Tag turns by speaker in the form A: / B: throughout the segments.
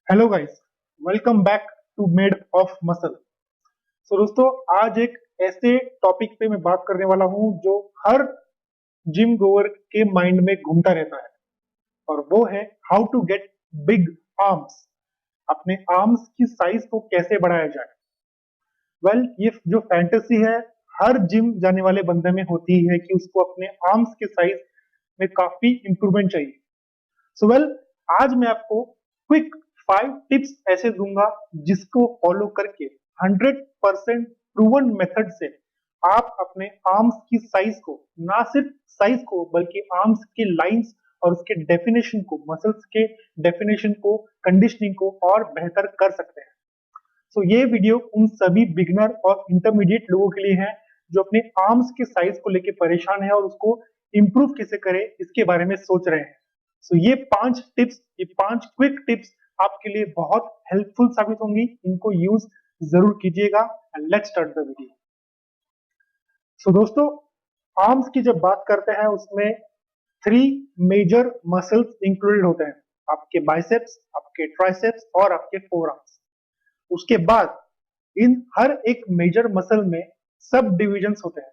A: Hello guys, welcome back to made of muscle. So दोस्तों, आज एक ऐसे टॉपिक पे मैं बात करने वाला हूँ जो हर जिम गोअर के माइंड में घूमता रहता है, और वो है how to get big arms. अपने आर्म्स की साइज को कैसे बढ़ाया जाए। ये जो फैंटेसी है, हर जिम जाने वाले बंदे में होती है कि उसको अपने आर्म्स के साइज में काफी इंप्रूवमेंट चाहिए। वेल, आज मैं आपको क्विक 5 टिप्स ऐसे दूंगा जिसको फॉलो करके 100% प्रूवन मेथड से आप अपने आर्म्स की साइज को, ना सिर्फ साइज को बल्कि आर्म्स के लाइंस और उसके डेफिनेशन को, मसल्स के डेफिनेशन को, कंडीशनिंग को और बेहतर कर सकते हैं। ये वीडियो उन सभी बिगनर और इंटरमीडिएट लोगों के लिए है जो अपने आर्म्स के साइज को लेकर परेशान है और उसको इंप्रूव कैसे करें इसके बारे में सोच रहे हैं। ये 5 क्विक टिप्स आपके लिए बहुत हेल्पफुल साबित होंगी। इनको यूज जरूर कीजिएगा। Let's start the video. दोस्तों, आर्म्स की जब बात करते हैं उसमें 3 मेजर मसल्स इंक्लूडेड होते हैं। आपके बाइसेप्स, आपके ट्राइसेप्स और आपके फोर आर्म्स। उसके बाद इन हर एक मेजर मसल में सब डिविजन्स होते हैं।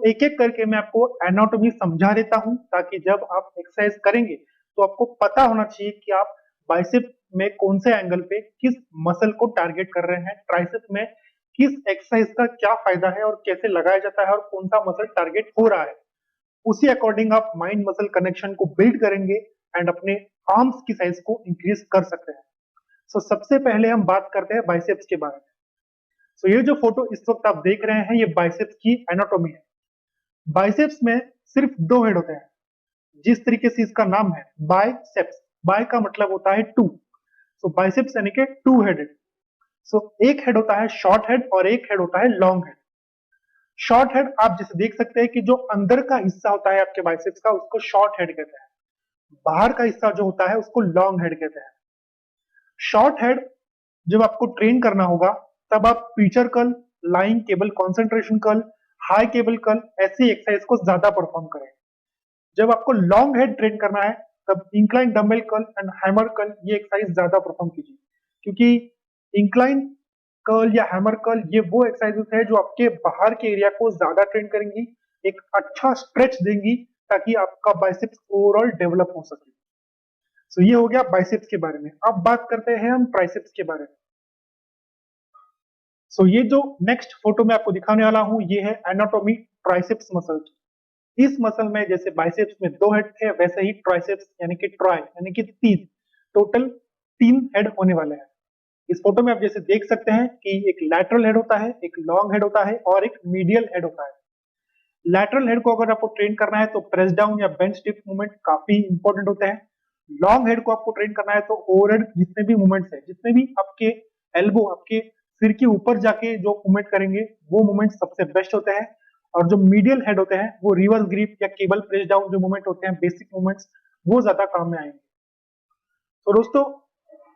A: एक एक करके मैं आपको एनाटॉमी समझा देता हूं ताकि जब आप एक्सरसाइज करेंगे तो आपको पता होना चाहिए कि आप बाइसेप में कौन से एंगल पे किस मसल को टारगेट कर रहे हैं, ट्राइसेप में किस एक्सरसाइज का क्या फायदा है और कैसे लगाया जाता है और कौन सा मसल टारगेट हो रहा है। उसी अकॉर्डिंग आप माइंड मसल कनेक्शन को बिल्ड करेंगे एंड अपने आर्म्स की साइज को इंक्रीज कर सकते हैं। सबसे पहले हम बात करते हैं बाइसेप्स के बारे में। ये जो फोटो इस वक्त आप देख रहे हैं ये बाइसेप्स की एनाटॉमी है। बाइसेप्स में सिर्फ 2 हेड होते हैं। जिस तरीके से इसका नाम है बाइसेप्स, बाय का मतलब होता है टू। बाइसेप्स यानी कि 2 हेडेड। एक हेड होता है शॉर्ट हेड और एक हेड होता है लॉन्ग हेड। शॉर्ट हेड आप जैसे देख सकते हैं कि जो अंदर का हिस्सा होता है आपके बाइसेप्स का उसको शॉर्ट हेड कहते हैं। बाहर का हिस्सा जो होता है उसको लॉन्ग हेड कहते हैं। शॉर्ट हेड जब आपको ट्रेन करना होगा तब आप feature curl, line cable concentration curl, high cable curl ऐसी एक्सरसाइज को ज्यादा परफॉर्म करें। जब आपको लॉन्ग हेड ट्रेन करना है तब incline dumbbell curl and hammer curl ये एक्सरसाइज ज्यादा परफॉर्म कीजिए, क्योंकि इंक्लाइन कर्ल या हैमर कर्ल ये वो एक्सरसाइजेस है जो आपके बाहर के एरिया को ज्यादा ट्रेन करेंगी, एक अच्छा स्ट्रेच देंगी ताकि आपका बाइसेप्स ओवरऑल डेवलप हो सके। ये हो गया बाइसेप्स के बारे में। अब बात करते हैं हम ट्राइसेप्स के बारे में। ये जो नेक्स्ट फोटो में आपको दिखाने वाला हूं ये है एनाटॉमी ट्राइसेप्स मसल की। इस मसल में जैसे बाइसेप्स में 2 हेड थे वैसे ही ट्राइसेप्स यानी कि ट्राई यानी कि 3 हेड होने वाले हैं। इस फोटो में आप जैसे देख सकते हैं कि एक लैटरल हेड होता है, एक लॉन्ग हेड होता है और एक मीडियल हेड होता है। लैटरल हेड को अगर आपको ट्रेन करना है तो प्रेस डाउन या बेंच डिप मूवमेंट काफी इंपॉर्टेंट होते हैं। लॉन्ग हेड को आपको ट्रेन करना है तो ओवरहेड जितने भी मूवमेंट्स है, जितने भी आपके एल्बो, आपके सिर के ऊपर जाके जो मूवमेंट करेंगे वो मूवमेंट सबसे बेस्ट होते हैं। और जो मीडियल हेड होते हैं वो रिवर्स ग्रिप या केबल प्रेस डाउन जो मूवमेंट होते हैं, बेसिक मूवमेंट्स, वो ज्यादा काम में आएंगे। तो दोस्तों,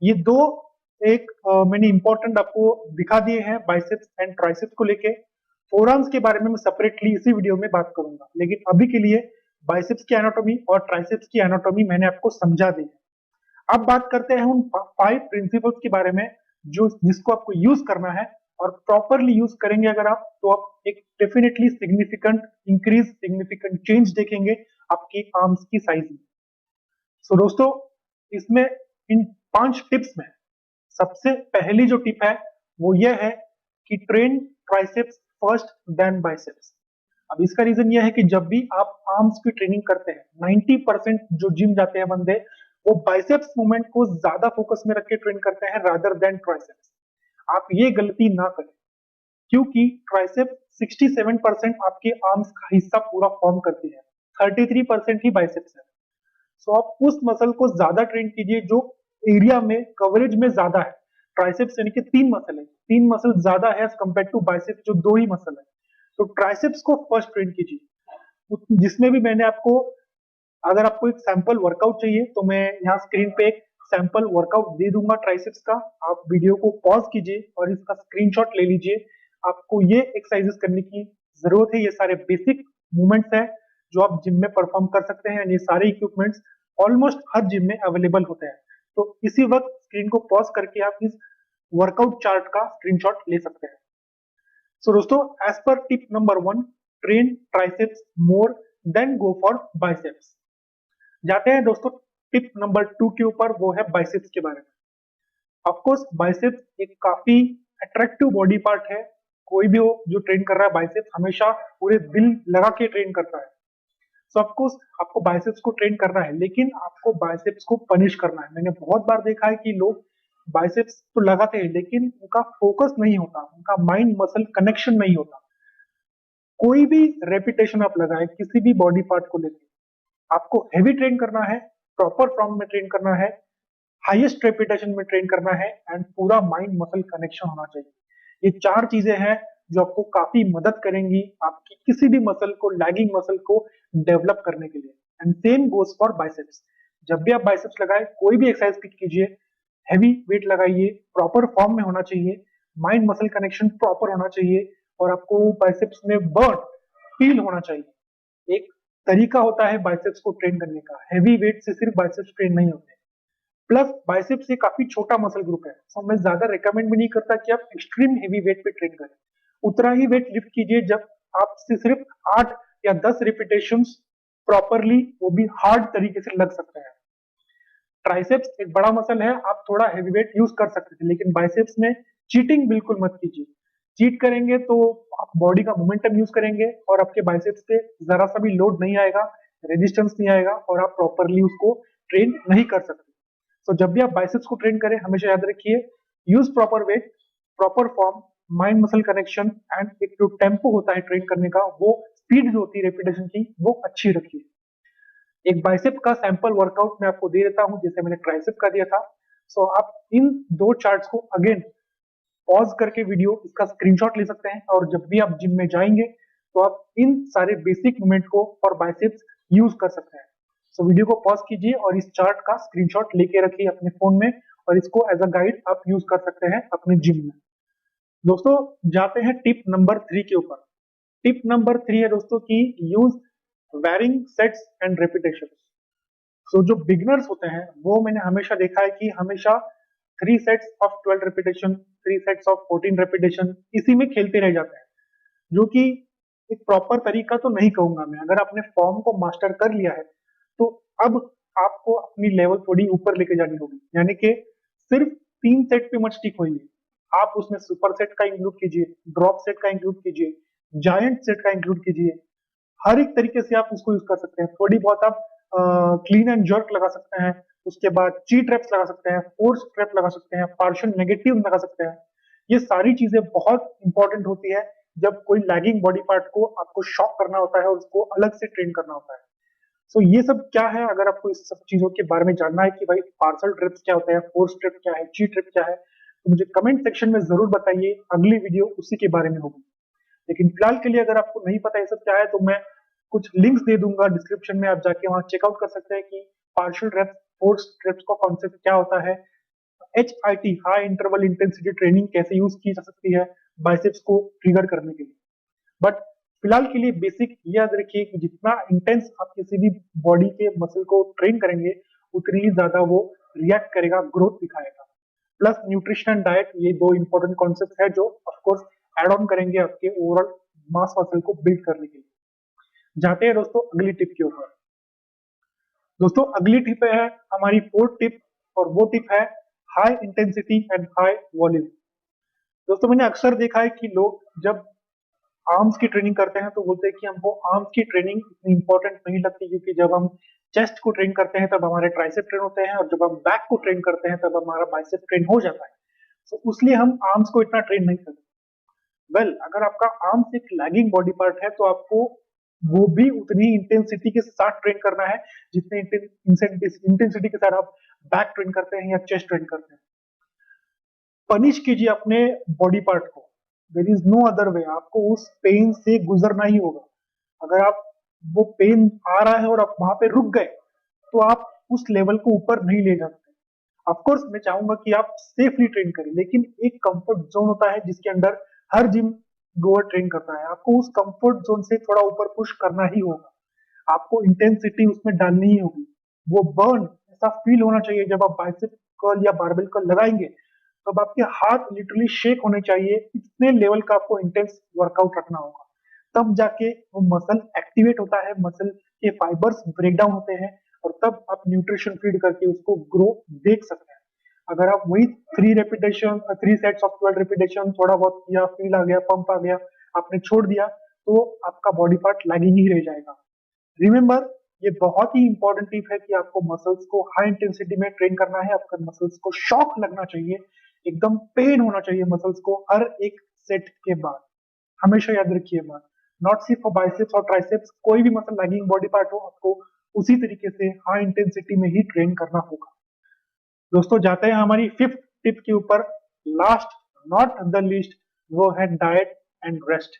A: ये दो एक मैंने इंपॉर्टेंट आपको दिखा दिए हैं बाइसेप्स एंड ट्राइसेप्स को लेके। फोरआर्म्स के बारे में मैं सेपरेटली इसी वीडियो में बात करूंगा, लेकिन अभी के लिए बाइसेप्स की एनाटॉमी और ट्राइसेप्स की एनाटॉमी मैंने आपको समझा दी है। अब बात करते हैं उन 5 प्रिंसिपल्स के बारे में जो जिसको आपको यूज करना है, और प्रॉपरली यूज करेंगे अगर आप तो आप एक definitely significant increase, significant change देखेंगे आपकी आर्म्स की साइज में। दोस्तों, इसमें इन 5 टिप्स में सबसे पहली जो टिप है वो ये है कि train triceps first then biceps. अब इसका रीजन ये है कि जब भी आप आर्म्स की ट्रेनिंग करते हैं 90% जो जिम जाते हैं बंदे वो बाइसेप्स मूवमेंट को ज्यादा फोकस में रख के ट्रेन करते हैं रादर देन ट्राइसेप्स। आप ये गलती ना करें, क्योंकि ट्राइसेप 67% आपके आर्म्स का हिस्सा पूरा फॉर्म करती है, 33% ही बाइसेप्स है। आप उस मसल को ज्यादा ट्रेन कीजिए जो एरिया में कवरेज में ज्यादा है। ट्राइसेप्स यानी कि 3 मसल है, 3 मसल ज्यादा है एज कम्पेयर टू बाइसेप्स जो 2 ही मसल है। तो ट्राइसेप्स को फर्स्ट ट्रेन कीजिए, जिसमें भी मैंने आपको, अगर आपको एक सैंपल वर्कआउट चाहिए तो मैं यहाँ स्क्रीन पे एक सैंपल वर्कआउट दे दूंगा ट्राइसेप्स का। आप वीडियो को पॉज कीजिए और इसका स्क्रीनशॉट ले लीजिए। आपको ये एक्सरसाइजेस करने की जरूरत है। ये सारे बेसिक मूवमेंट्स है जो आप जिम में परफॉर्म कर सकते हैं। ये सारे इक्विपमेंट्स ऑलमोस्ट हर जिम में अवेलेबल होते हैं। तो इसी वक्त स्क्रीन को पॉज करके आप इस वर्कआउट चार्ट का स्क्रीनशॉट ले सकते हैं। सो दोस्तों, as per tip number 1, train triceps more then go for biceps. जाते हैं दोस्तों टिप नंबर 2 के ऊपर, वो है बाइसेप्स के बारे में। ऑफकोर्स बाइसेप्स एक काफी अट्रैक्टिव बॉडी पार्ट है। कोई भी हो जो ट्रेन कर रहा है बाइसेप्स, हमेशा पूरे दिल लगा के ट्रेन करता है। सो ऑफकोर्स आपको बाइसेप्स को ट्रेन करना है, लेकिन आपको बाइसेप्स को पनिश करना है। मैंने बहुत बार देखा है कि लोग बाइसेप्स तो लगाते हैं लेकिन उनका फोकस नहीं होता, उनका माइंड मसल कनेक्शन नहीं होता। कोई भी रेपिटेशन आप लगाए किसी भी बॉडी पार्ट को लेकर, आपको हेवी ट्रेन करना है, प्रॉपर फॉर्म में ट्रेन करना है, हाईएस्ट रेपिटेशन में ट्रेन करना है, एंड पूरा माइंड मसल कनेक्शन होना चाहिए। ये 4 चीजें हैं जो आपको काफी मदद करेंगी आपकी किसी भी मसल को, लैगिंग मसल को डेवलप करने के लिए। And same goes for biceps. जब भी आप बाइसेप्स लगाए, कोई भी एक्सरसाइज पिक कीजिए, हैवी वेट लगाइए, प्रॉपर फॉर्म में होना चाहिए, माइंड मसल कनेक्शन प्रॉपर होना चाहिए, और आपको बाइसेप्स में बर्न फील होना चाहिए। एक तरीका होता है बाइसेप्स को ट्रेन करने का, हैवी वेट से सिर्फ बाइसेप्स ट्रेन नहीं होते। प्लस बाइसेप्स ये काफी छोटा मसल ग्रुप है, तो मैं ज्यादा रिकमेंड भी नहीं करता कि आप एक्सट्रीम हेवी वेट पे ट्रेन करें। उतना ही वेट लिफ्ट कीजिए जब आपसे सिर्फ 8 या 10 रिपीटेशंस प्रॉपरली, वो भी हार्ड तरीके से लग सकते हैं। ट्राइसेप्स एक बड़ा मसल है, आप थोड़ा हेवी वेट यूज कर सकते थे, लेकिन बाइसेप्स में चीटिंग बिल्कुल मत कीजिए। चीट करेंगे तो आप बॉडी का मोमेंटम यूज करेंगे और आपके बाइसेप्स पे जरा सा भी लोड नहीं आएगा, रेजिस्टेंस नहीं आएगा, और आप प्रॉपरली उसको ट्रेन नहीं कर सकते। तो जब भी आप बाइसेप्स को ट्रेन करें, हमेशा याद रखिए, use proper weight, proper form, mind muscle connection, and एक जो टेम्पो होता है ट्रेन करने का, वो स्पीड जो होती है रेपिटेशन की, वो अच्छी रखिए। एक बाइसेप का सैंपल वर्कआउट मैं आपको दे देता हूं, जैसे मैंने ट्राइसेप का दिया था। सो आप इन 2 चार्ट्स को अगेन पॉज करके वीडियो इसका स्क्रीनशॉट ले सकते हैं, और जब भी आप जिम में जाएंगे तो आप इन सारे बेसिक मूवमेंट को फॉर बाइसेप्स यूज कर सकते हैं। सो वीडियो को पॉज कीजिए और इस चार्ट का स्क्रीनशॉट लेके रखिए अपने फोन में, और इसको एज अ गाइड आप यूज कर सकते हैं अपने जिम में। दोस्तों, जाते हैं टिप नंबर 3 के ऊपर। टिप नंबर 3 है दोस्तों की use varying sets and repetition. So जो बिगनर्स होते हैं, वो मैंने हमेशा देखा है कि हमेशा 3 sets of 12 repetition, 3 sets of 14 repetition, इसी में खेलते रह जाते हैं, जो कि एक प्रॉपर तरीका तो नहीं कहूंगा मैं। अगर आपने फॉर्म को मास्टर कर लिया है तो अब आपको अपनी लेवल थोड़ी ऊपर लेके जानी होगी, यानी कि सिर्फ 3 सेट पे मत स्टिक होइए। आप उसमें सुपर सेट का इंक्लूड कीजिए, ड्रॉप सेट का इंक्लूड कीजिए, जायंट सेट का इंक्लूड कीजिए। हर एक तरीके से आप उसको यूज कर सकते हैं। थोड़ी बहुत आप क्लीन एंड जर्क लगा सकते हैं, उसके बाद ची ट्रैप्स लगा सकते हैं, फोर्स ट्रैप लगा सकते हैं, पार्शियल नेगेटिव लगा सकते हैं। ये सारी चीजें बहुत इंपॉर्टेंट होती है जब कोई लैगिंग बॉडी पार्ट को आपको शॉक करना होता है और उसको अलग से ट्रेन करना होता है। सो ये सब क्या है, अगर आपको इस सब चीजों के बारे में जानना है कि भाई पार्सल ट्रिप्स क्या होता है, फोर्स ट्रिप क्या है, ची ट्रिप क्या है, तो मुझे कमेंट सेक्शन में जरूर बताइए। अगली वीडियो उसी के बारे में होगी। लेकिन फिलहाल के लिए अगर आपको नहीं पता ये सब क्या है, तो मैं कुछ लिंक्स दे दूंगा डिस्क्रिप्शन में, आप जाके वहां चेकआउट कर सकते हैं कि पार्शियल रेप्स, फोर्स ट्रिप्स का कॉन्सेप्ट क्या होता है, HIT high interval intensity training कैसे यूज की जा सकती है बाइसेप्स को ट्रिगर करने के लिए। बट फिलहाल के लिए बेसिक याद रखिए कि जितना इंटेंस आप किसी भी बॉडी के मसल को ट्रेन करेंगे, उतनी ही ज्यादा वो रिएक्ट करेगा, ग्रोथ दिखाएगा। प्लस न्यूट्रिशन एंड डाइट, ये 2 इंपॉर्टेंट कॉन्सेप्ट है जो ऑफकोर्स एड ऑन करेंगे आपके ओवरऑल मास मसल को बिल्ड करने के लिए। जाते हैं दोस्तों अगली टिप के ऊपर। दोस्तों अगली टिप है हमारी 4th टिप, और वो टिप है high intensity and high volume. दोस्तों मैंने अक्सर देखा है कि लोग जब आर्म्स की ट्रेनिंग करते हैं तो बोलते हैं कि हमको आर्म्स की ट्रेनिंग इतनी इंपॉर्टेंट नहीं लगती, क्योंकि जब हम चेस्ट को ट्रेन करते हैं तब हमारे ट्राइसेप ट्रेन होते हैं, और जब हम बैक को ट्रेन करते हैं तब हमारा बाइसेप ट्रेन हो जाता है। तो इसलिए हम आर्म्स को इतना ट्रेन नहीं करते। अगर आपका आर्म्स एक लैगिंग बॉडी पार्ट है तो आपको वो भी उतनी इंटेंसिटी के साथ ट्रेन करना है जितने इंटेंसिटी के साथ आप बैक ट्रेन करते हैं या चेस्ट ट्रेन करते हैं। पनिश कीजिए अपने बॉडी पार्ट को, there is no other way. आपको उस पेन से गुजरना ही होगा। अगर आप वो पेन आ रहा है और आप वहां पे रुक गए, तो आप उस लेवल को ऊपर नहीं ले जाते। ऑफकोर्स मैं चाहूंगा कि आप सेफली ट्रेन करें, लेकिन एक कंफर्ट जोन होता है जिसके अंदर हर जिम गोअर ट्रेन करता है। आपको उस कंफर्ट जोन से थोड़ा ऊपर पुश करना ही होगा, आपको इंटेंसिटी उसमें डालनी ही होगी। वो बर्न ऐसा फील होना चाहिए जब आप बाइसेप कर्ल या बारबेल कर्ल लगाएंगे तो अब आपके हाथ लिटरली शेक होने चाहिए, इतने लेवल का आपको इंटेंस वर्कआउट रखना होगा, तब जाके वो मसल एक्टिवेट होता है, मसल के फाइबर्स ब्रेक डाउन होते हैं और तब आप न्यूट्रिशन फीड करके उसको ग्रो देख सकते हैं। अगर आप वही 3 सेट्स ऑफ 12 रेपिटेशन थोड़ा बहुत किया, फील आ गया, पंप आ गया, आपने छोड़ दिया, तो आपका बॉडी पार्ट लैगिंग ही रह जाएगा। रिमेंबर, ये बहुत ही इंपॉर्टेंट टिप है कि आपको मसल्स को हाई इंटेंसिटी में ट्रेन करना है, आपका मसल्स को शॉक लगना चाहिए, एकदम पेन होना चाहिए मसल्स को हर एक सेट के बाद। हमेशा याद रखिए बात, नॉट सिर्फ फॉर बाइसेप्स और ट्राइसेप्स, कोई भी मसल लैगिंग बॉडी पार्ट हो आपको उसी तरीके से हाई इंटेंसिटी में ही ट्रेन करना होगा। दोस्तों जाते हैं हमारी 5th टिप के ऊपर, लास्ट नॉट द लीस्ट, वो है डाइट एंड रेस्ट।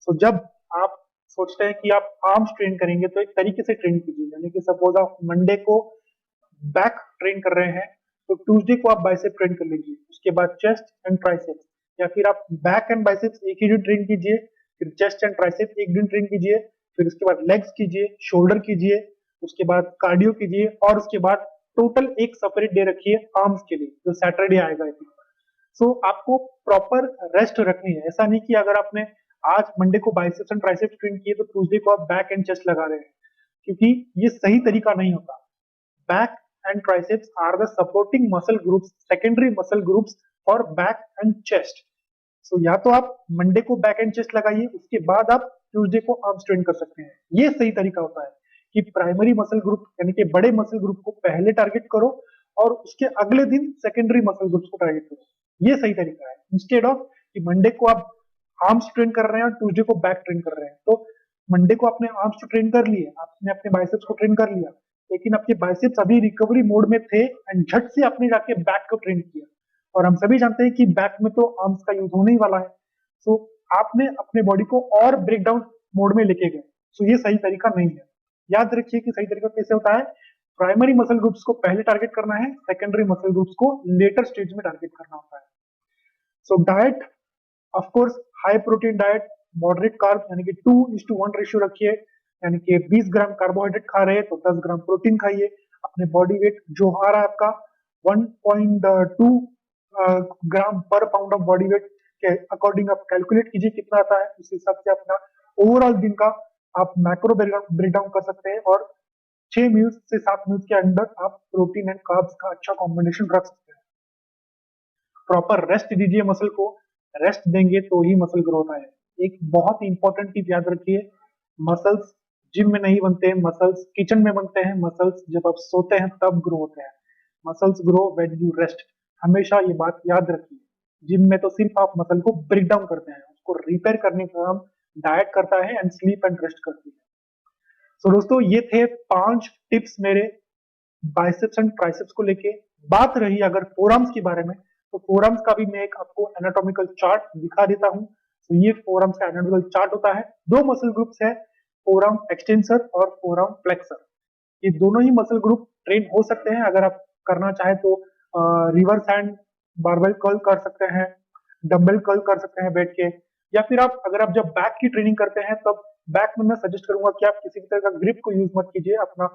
A: सो जब आप सोचते हैं कि आप आर्म्स ट्रेन करेंगे तो एक तरीके से ट्रेन कीजिए, यानी कि सपोज आप मंडे को बैक ट्रेन कर रहे हैं तो ट्यूसडे को आप बाइसेप ट्रेन कर लीजिए, उसके बाद चेस्ट एंड ट्राइसेप्स, या फिर आप बैक एंड बाइसेप्स एक ही दिन ट्रेन कीजिए, फिर चेस्ट एंड ट्राइसेप्स एक दिन ट्रेन कीजिए, फिर उसके बाद लेग्स कीजिए, शोल्डर कीजिए, उसके बाद कार्डियो कीजिए और उसके बाद टोटल एक सेपरेट डे रखिए आर्म्स के लिए जो सैटरडे आएगा। सो आपको प्रॉपर रेस्ट रखनी है, ऐसा नहीं कि अगर आपने आज मंडे को बाइसेप्स एंड ट्राइसेप्स ट्रेन किए तो ट्यूसडे को आप बैक एंड चेस्ट लगा रहे हैं, क्योंकि ये सही तरीका नहीं होता। Back and triceps are the supporting muscle groups, secondary muscle groups for back and chest. So या तो आप मंडे को बैक एंड चेस्ट लगाइए, उसके बाद आप ट्यूसडे को आर्म्स ट्रेन कर सकते हैं। ये सही तरीका होता है कि प्राइमरी मसल ग्रुप यानी कि बड़े मसल ग्रुप को पहले टारगेट करो और उसके अगले दिन सेकेंडरी मसल ग्रुप्स को टारगेट करो, ये सही तरीका है। इंस्टेड ऑफ कि मंडे को आप आर्म्स ट्रेन कर रहे हैं और ट्यूसडे को बैक ट्रेन कर रहे हैं, तो मंडे को आपने आर्म्स को ट्रेन कर लिए, आपने अपने बाइसेप्स को ट्रेन कर लिया, लेकिन आपके बाइसेप्स अभी रिकवरी मोड में थे एंड झट से आपने जाके बैक को ट्रेन किया, और हम सभी जानते हैं कि बैक में तो आर्म्स का यूज होने ही वाला है। सो आपने अपने बॉडी को और ब्रेकडाउन मोड में लेके गए, सो ये सही तरीका नहीं है। याद रखिए कि सही तरीका कैसे होता है, प्राइमरी मसल ग्रुप्स को पहले टारगेट करना है, सेकेंडरी मसल ग्रुप्स को लेटर स्टेज में टारगेट करना होता है। So diet, of course high protein diet, moderate carb यानी कि 2:1 रेशियो रखिए, यानी कि 20 ग्राम कार्बोहाइड्रेट खा रहे हैं तो 10 ग्राम प्रोटीन खाइए। अपने बॉडी वेट जो आ रहा है आपका 1.2 ग्राम पर पाउंड ऑफ बॉडी वेट के अकॉर्डिंग आप कैलकुलेट कीजिए कितना आता है, उस हिसाब से अपना ओवरऑल दिन का आप मैक्रो ब्रेकडाउन कर सकते हैं और 6 मील्स से 7 मील्स के अंदर आप प्रोटीन एंड कार्ब्स का अच्छा कॉम्बिनेशन रख सकते हैं। प्रॉपर रेस्ट दीजिए मसल को, रेस्ट देंगे तो ही मसल ग्रोथ आए। एक बहुत ही इंपॉर्टेंट टिप याद रखिए, मसल्स जिम में नहीं बनते हैं, मसल्स किचन में बनते हैं, मसल्स जब आप सोते हैं तब ग्रो होते हैं। Muscles grow when you rest, हमेशा ये बात याद रखिए। जिम में तो सिर्फ आप मसल को ब्रेक डाउन करते हैं, उसको रिपेयर करने का काम डाइट करता है एंड स्लीप एंड रेस्ट करती है। सो दोस्तों ये थे 5 टिप्स मेरे बाइसेप्स एंड ट्राइसेप्स को लेके। बात रही अगर फोरआर्म्स के बारे में, तो फोरआर्म्स का भी मैं एक आपको एनाटॉमिकल चार्ट दिखा देता हूं। तो ये फोरआर्म्स का एनाटॉमिकल चार्ट होता है, दो मसल ग्रुप्स है, फोरआर्म एक्सटेंसर और फोरआर्म फ्लेक्सर। ये दोनों ही मसल ग्रुप ट्रेन हो सकते हैं, अगर आप करना चाहे तो रिवर्स हैंड बारबेल कर्ल कर सकते हैं, डंबल कर्ल कर सकते हैं बैठ के, या फिर आप अगर आप जब बैक की ट्रेनिंग करते हैं तब बैक में मैं सजेस्ट करूंगा कि आप किसी भी तरह का ग्रिप को यूज मत कीजिए, अपना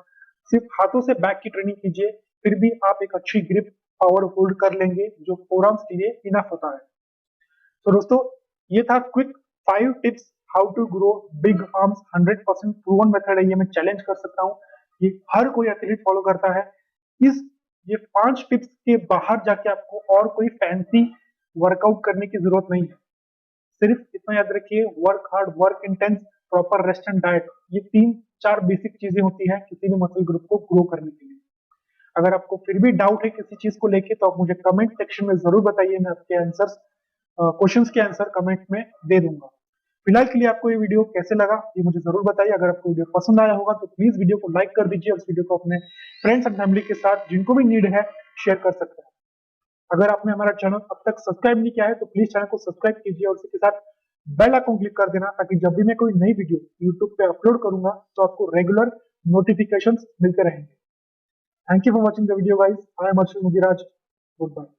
A: सिर्फ हाथों से बैक की ट्रेनिंग कीजिए, फिर भी आप एक अच्छी ग्रिप पावर होल्ड कर लेंगे जो फोरआर्म्स के लिए इनफ होता है। तो दोस्तों ये था quick 5 tips how to grow big arms. 100% proven method है, ये मैं चैलेंज कर सकता हूँ, ये हर कोई एथलीट फॉलो करता है। ये 5 टिप्स के बाहर जाके आपको और कोई फैंसी वर्कआउट करने की जरूरत नहीं है। सिर्फ इतना याद रखिए, work hard, work intense, proper rest and diet, ये 3-4 बेसिक चीजें होती हैं किसी भी मसल ग्रुप को ग्रो करने के लिए। अगर आपको फिर भी डाउट है किसी चीज को लेके तो आप मुझे कमेंट सेक्शन में जरूर बताइए, मैं आपके आंसर्स क्वेश्चंस के आंसर कमेंट में दे दूंगा। फिलहाल के लिए आपको ये वीडियो कैसे लगा ये मुझे जरूर बताइए। अगर आपको वीडियो पसंद आया होगा तो प्लीज वीडियो को लाइक कर दीजिए और इस वीडियो को अपने फ्रेंड्स एंड फैमिली के साथ जिनको भी नीड है शेयर कर सकते हैं। अगर आपने हमारा चैनल अब तक सब्सक्राइब नहीं किया है तो प्लीज चैनल को सब्सक्राइब कीजिए और इसी के साथ बेल आइकन क्लिक कर देना, ताकि जब भी मैं कोई नई वीडियो यूट्यूब पे अपलोड करूंगा तो आपको रेगुलर नोटिफिकेशंस मिलते रहेंगे। Thank you for watching the video guys, I am Arshad Mudiraj, good bye.